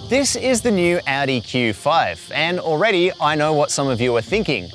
This is the new Audi Q5, and already I know what some of you are thinking.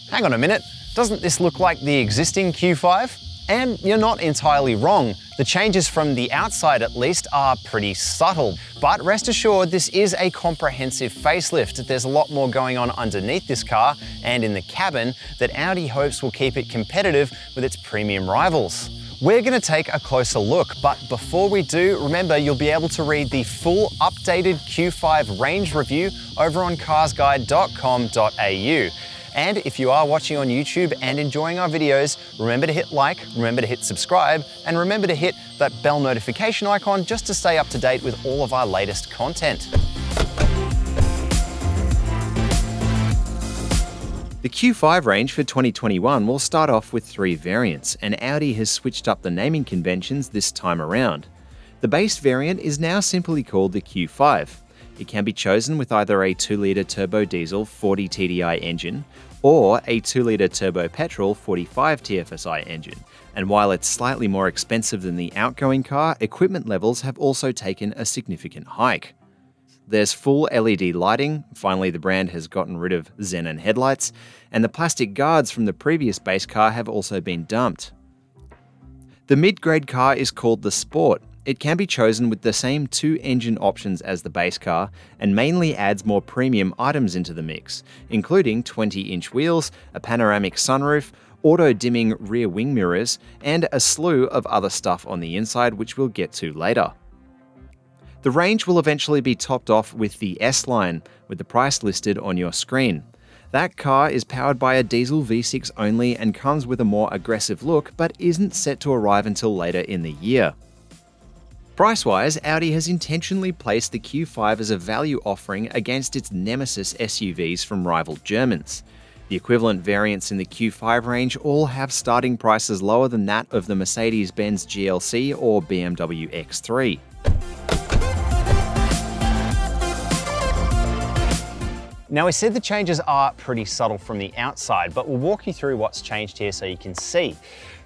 Hang on a minute, doesn't this look like the existing Q5? And you're not entirely wrong. The changes from the outside at least are pretty subtle. But rest assured, this is a comprehensive facelift. There's a lot more going on underneath this car and in the cabin that Audi hopes will keep it competitive with its premium rivals. We're going to take a closer look, but before we do, remember you'll be able to read the full updated Q5 range review over on carsguide.com.au. And if you are watching on YouTube and enjoying our videos, remember to hit like, remember to hit subscribe, and remember to hit that bell notification icon just to stay up to date with all of our latest content. The Q5 range for 2021 will start off with 3 variants, and Audi has switched up the naming conventions this time around. The base variant is now simply called the Q5. It can be chosen with either a 2-litre turbo diesel 40 TDI engine or a 2-litre turbo petrol 45 TFSI engine. And while it's slightly more expensive than the outgoing car, equipment levels have also taken a significant hike. There's full LED lighting, finally the brand has gotten rid of xenon headlights, and the plastic guards from the previous base car have also been dumped. The mid-grade car is called the Sport. It can be chosen with the same 2 engine options as the base car and mainly adds more premium items into the mix, including 20-inch wheels, a panoramic sunroof, auto-dimming rear wing mirrors, and a slew of other stuff on the inside which we'll get to later. The range will eventually be topped off with the S-Line, with the price listed on your screen. That car is powered by a diesel V6 only and comes with a more aggressive look, but isn't set to arrive until later in the year. Price-wise, Audi has intentionally placed the Q5 as a value offering against its nemesis SUVs from rival Germans. The equivalent variants in the Q5 range all have starting prices lower than that of the Mercedes-Benz GLC or BMW X3. Now, we said the changes are pretty subtle from the outside, but we'll walk you through what's changed here so you can see.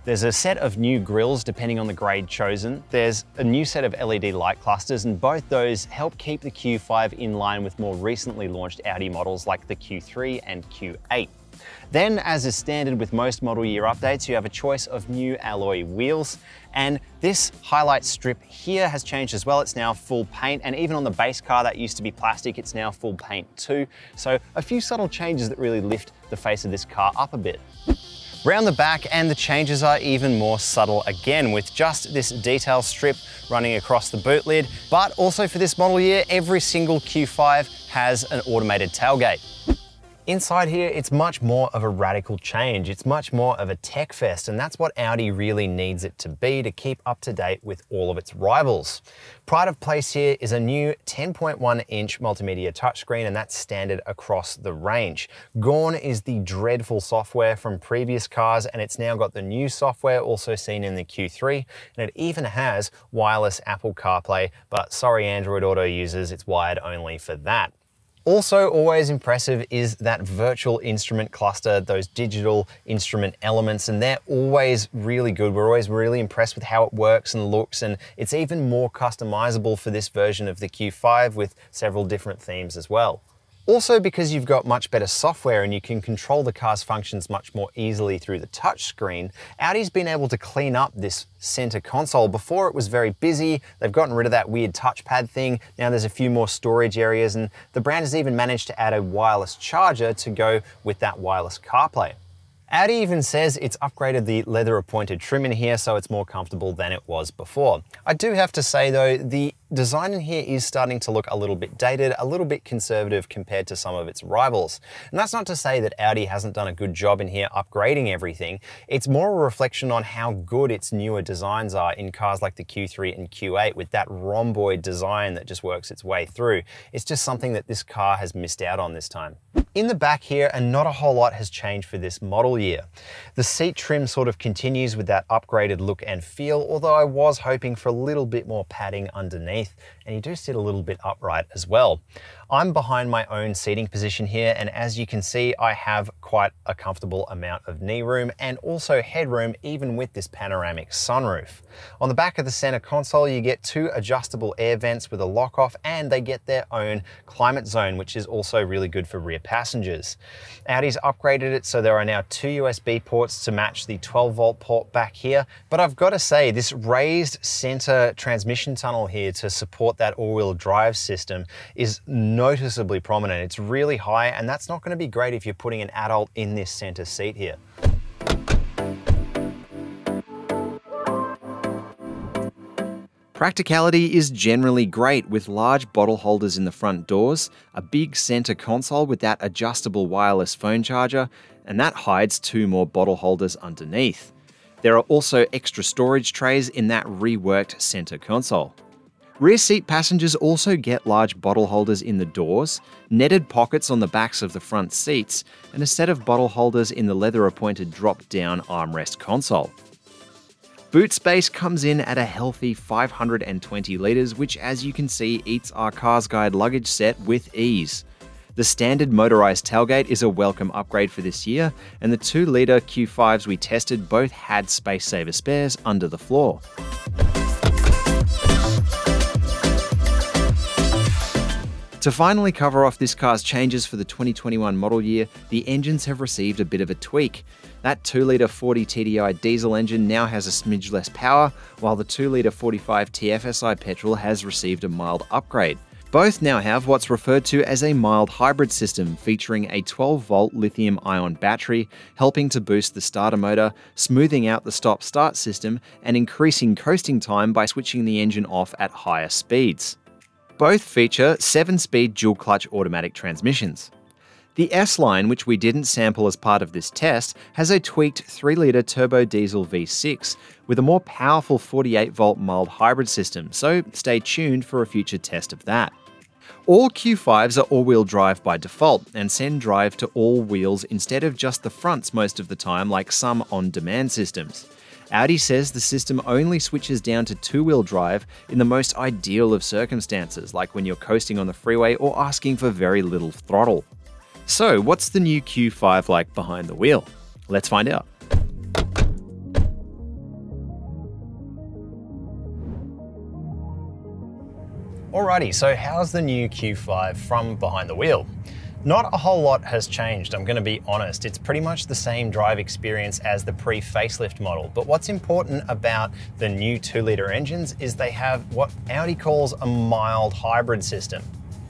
There's a set of new grills depending on the grade chosen. There's a new set of LED light clusters, and both those help keep the Q5 in line with more recently launched Audi models like the Q3 and Q8. Then, as is standard with most model year updates, you have a choice of new alloy wheels, and this highlight strip here has changed as well. It's now full paint, and even on the base car that used to be plastic, it's now full paint too. So a few subtle changes that really lift the face of this car up a bit. Round the back, and the changes are even more subtle again, with just this detail strip running across the boot lid. But also for this model year, every single Q5 has an automated tailgate. Inside here, it's much more of a radical change. It's much more of a tech fest, and that's what Audi really needs it to be to keep up to date with all of its rivals. Pride of place here is a new 10.1-inch multimedia touchscreen, and that's standard across the range. Gone is the dreadful software from previous cars, and it's now got the new software also seen in the Q3, and it even has wireless Apple CarPlay, but sorry Android Auto users, it's wired only for that. Also always impressive is that virtual instrument cluster, those digital instrument elements, and they're always really good. We're always really impressed with how it works and looks, and it's even more customizable for this version of the Q5 with several different themes as well. Also, because you've got much better software and you can control the car's functions much more easily through the touchscreen, Audi's been able to clean up this center console. Before it was very busy, they've gotten rid of that weird touchpad thing. Now there's a few more storage areas, and the brand has even managed to add a wireless charger to go with that wireless CarPlay. Audi even says it's upgraded the leather appointed trim in here so it's more comfortable than it was before. I do have to say though, the design in here is starting to look a little bit dated, a little bit conservative compared to some of its rivals. And that's not to say that Audi hasn't done a good job in here upgrading everything. It's more a reflection on how good its newer designs are in cars like the Q3 and Q8 with that rhomboid design that just works its way through. It's just something that this car has missed out on this time. In the back here, and not a whole lot has changed for this model year. The seat trim sort of continues with that upgraded look and feel, although I was hoping for a little bit more padding underneath, and you do sit a little bit upright as well. I'm behind my own seating position here, and as you can see, I have quite a comfortable amount of knee room and also headroom even with this panoramic sunroof. On the back of the center console, you get two adjustable air vents with a lock-off, and they get their own climate zone, which is also really good for rear passengers. Audi's upgraded it so there are now two USB ports to match the 12-volt port back here, but I've got to say this raised center transmission tunnel here to support that all-wheel drive system is noticeably prominent. It's really high, and that's not going to be great if you're putting an adult in this center seat here. Practicality is generally great with large bottle holders in the front doors, a big center console with that adjustable wireless phone charger, and that hides two more bottle holders underneath. There are also extra storage trays in that reworked center console. Rear seat passengers also get large bottle holders in the doors, netted pockets on the backs of the front seats, and a set of bottle holders in the leather-appointed drop-down armrest console. Boot space comes in at a healthy 520 litres, which as you can see eats our CarsGuide luggage set with ease. The standard motorised tailgate is a welcome upgrade for this year, and the 2-litre Q5s we tested both had space saver spares under the floor. To finally cover off this car's changes for the 2021 model year, the engines have received a bit of a tweak. That 2-litre 40 TDI diesel engine now has a smidge less power, while the 2-litre 45 TFSI petrol has received a mild upgrade. Both now have what's referred to as a mild hybrid system, featuring a 12-volt lithium-ion battery, helping to boost the starter motor, smoothing out the stop-start system, and increasing coasting time by switching the engine off at higher speeds. Both feature 7-speed dual-clutch automatic transmissions. The S-Line, which we didn't sample as part of this test, has a tweaked 3-litre turbo diesel V6 with a more powerful 48-volt mild hybrid system, so stay tuned for a future test of that. All Q5s are all-wheel drive by default and send drive to all wheels instead of just the fronts most of the time like some on-demand systems. Audi says the system only switches down to two-wheel drive in the most ideal of circumstances, like when you're coasting on the freeway or asking for very little throttle. So, what's the new Q5 like behind the wheel? Let's find out. Alrighty, so how's the new Q5 from behind the wheel? Not a whole lot has changed, I'm going to be honest. It's pretty much the same drive experience as the pre-facelift model, but what's important about the new 2-litre engines is they have what Audi calls a mild hybrid system.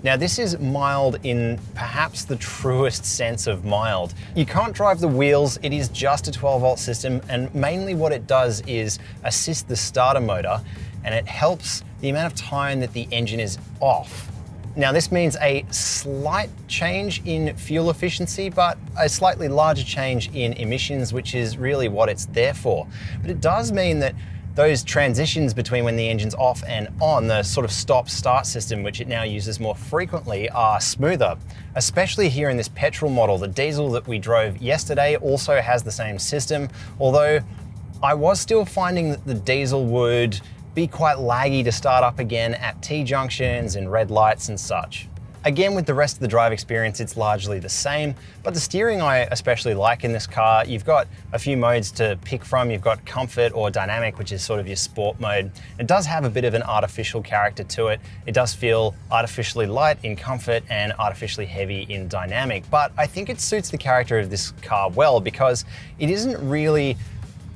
Now this is mild in perhaps the truest sense of mild. You can't drive the wheels, it is just a 12-volt system, and mainly what it does is assist the starter motor, and it helps the amount of time that the engine is off. Now this means a slight change in fuel efficiency, but a slightly larger change in emissions, which is really what it's there for. But it does mean that those transitions between when the engine's off and on, the sort of stop-start system, which it now uses more frequently, are smoother. Especially here in this petrol model. The diesel that we drove yesterday also has the same system, although I was still finding that the diesel would be quite laggy to start up again at T-junctions and red lights and such. Again, with the rest of the drive experience, it's largely the same, but the steering I especially like in this car. You've got a few modes to pick from. You've got comfort or dynamic, which is sort of your sport mode. It does have a bit of an artificial character to it. It does feel artificially light in comfort and artificially heavy in dynamic, but I think it suits the character of this car well because it isn't really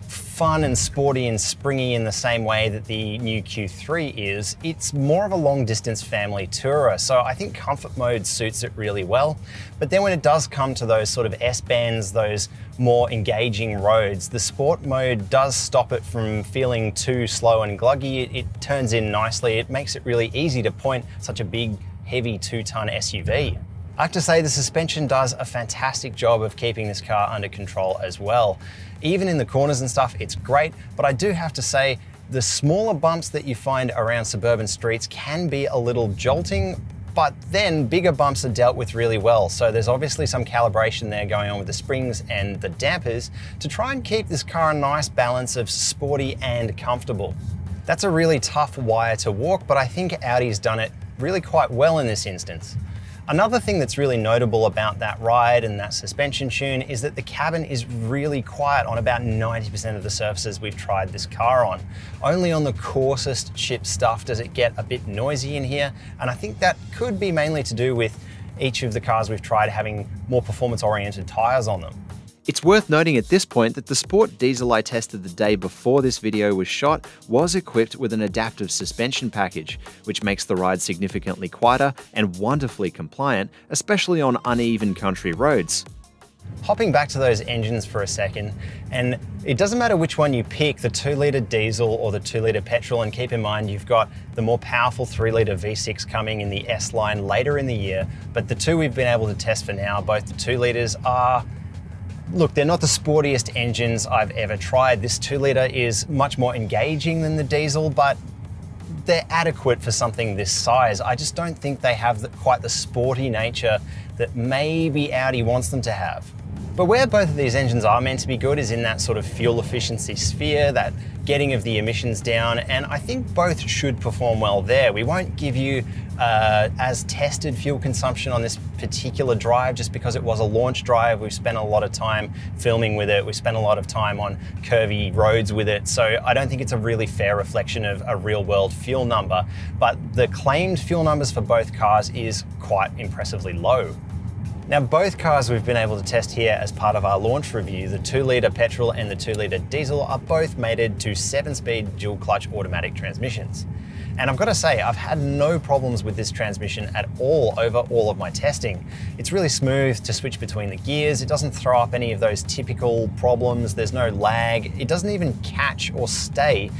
fun and sporty and springy in the same way that the new Q3 is. It's more of a long distance family tourer, so I think comfort mode suits it really well. But then when it does come to those sort of S-bends, those more engaging roads, the sport mode does stop it from feeling too slow and gluggy. It turns in nicely. It makes it really easy to point such a big, heavy 2-ton SUV. I have to say the suspension does a fantastic job of keeping this car under control as well. Even in the corners and stuff, it's great, but I do have to say the smaller bumps that you find around suburban streets can be a little jolting, but then bigger bumps are dealt with really well. So there's obviously some calibration there going on with the springs and the dampers to try and keep this car a nice balance of sporty and comfortable. That's a really tough wire to walk, but I think Audi's done it really quite well in this instance. Another thing that's really notable about that ride and that suspension tune is that the cabin is really quiet on about 90% of the surfaces we've tried this car on. Only on the coarsest ship stuff does it get a bit noisy in here, and I think that could be mainly to do with each of the cars we've tried having more performance-oriented tyres on them. It's worth noting at this point that the Sport diesel I tested the day before this video was shot was equipped with an adaptive suspension package, which makes the ride significantly quieter and wonderfully compliant, especially on uneven country roads. Hopping back to those engines for a second, and it doesn't matter which one you pick, the 2-litre diesel or the 2-litre petrol, and keep in mind you've got the more powerful 3-litre V6 coming in the S line later in the year, but the two we've been able to test for now, both the 2 litres are, look, they're not the sportiest engines I've ever tried. This 2-litre is much more engaging than the diesel, but they're adequate for something this size. I just don't think they have quite the sporty nature that maybe Audi wants them to have. But where both of these engines are meant to be good is in that sort of fuel efficiency sphere, that getting of the emissions down, and I think both should perform well there. We won't give you as tested fuel consumption on this particular drive just because it was a launch drive. We've spent a lot of time filming with it. We've spent a lot of time on curvy roads with it. So I don't think it's a really fair reflection of a real world fuel number, but the claimed fuel numbers for both cars is quite impressively low. Now, both cars we've been able to test here as part of our launch review, the 2-litre petrol and the 2-litre diesel, are both mated to 7-speed dual clutch automatic transmissions. And I've got to say, I've had no problems with this transmission at all over all of my testing. It's really smooth to switch between the gears. It doesn't throw up any of those typical problems. There's no lag. It doesn't even catch or stay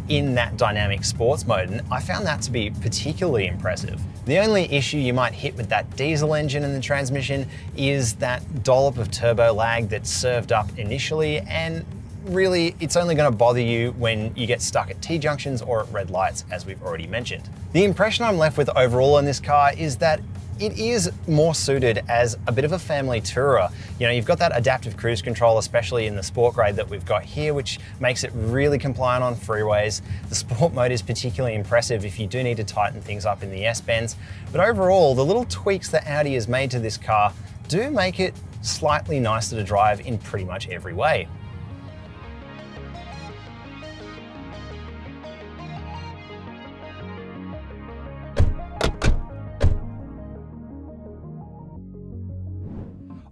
in that dynamic sports mode, and I found that to be particularly impressive. The only issue you might hit with that diesel engine in the transmission is that dollop of turbo lag that's served up initially, and really it's only going to bother you when you get stuck at T-junctions or at red lights, as we've already mentioned. The impression I'm left with overall in this car is that it is more suited as a bit of a family tourer. You know, you've got that adaptive cruise control, especially in the sport grade that we've got here, which makes it really compliant on freeways. The sport mode is particularly impressive if you do need to tighten things up in the S-bends. But overall, the little tweaks that Audi has made to this car do make it slightly nicer to drive in pretty much every way.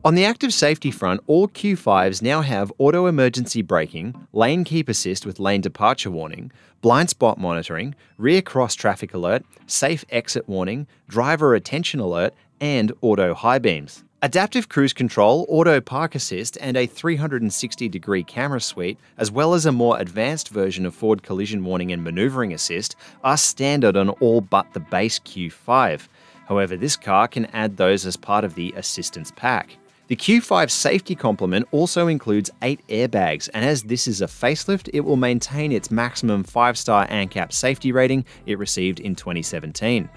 On the active safety front, all Q5s now have auto emergency braking, lane keep assist with lane departure warning, blind spot monitoring, rear cross traffic alert, safe exit warning, driver attention alert, and auto high beams. Adaptive cruise control, auto park assist, and a 360-degree camera suite, as well as a more advanced version of forward collision warning and maneuvering assist, are standard on all but the base Q5. However, this car can add those as part of the assistance pack. The Q5 safety complement also includes 8 airbags, and as this is a facelift, it will maintain its maximum 5-star ANCAP safety rating it received in 2017.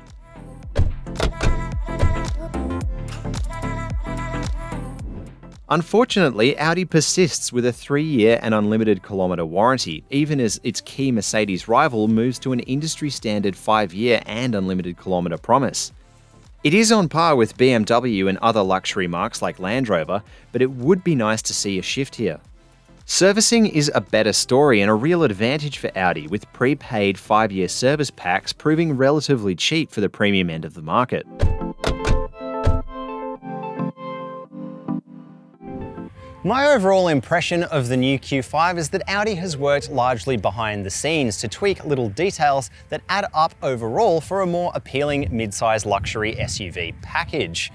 Unfortunately, Audi persists with a 3-year and unlimited kilometre warranty, even as its key Mercedes rival moves to an industry-standard 5-year and unlimited kilometre promise. It is on par with BMW and other luxury marques like Land Rover, but it would be nice to see a shift here. Servicing is a better story and a real advantage for Audi, with prepaid 5-year service packs proving relatively cheap for the premium end of the market. My overall impression of the new Q5 is that Audi has worked largely behind the scenes to tweak little details that add up overall for a more appealing mid-size luxury SUV package.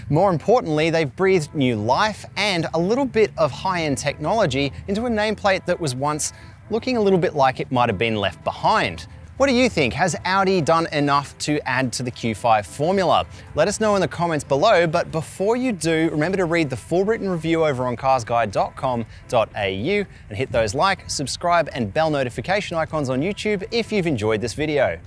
More importantly, they've breathed new life and a little bit of high-end technology into a nameplate that was once looking a little bit like it might have been left behind. What do you think? Has Audi done enough to add to the Q5 formula? Let us know in the comments below, but before you do, remember to read the full written review over on carsguide.com.au and hit those like, subscribe and bell notification icons on YouTube if you've enjoyed this video.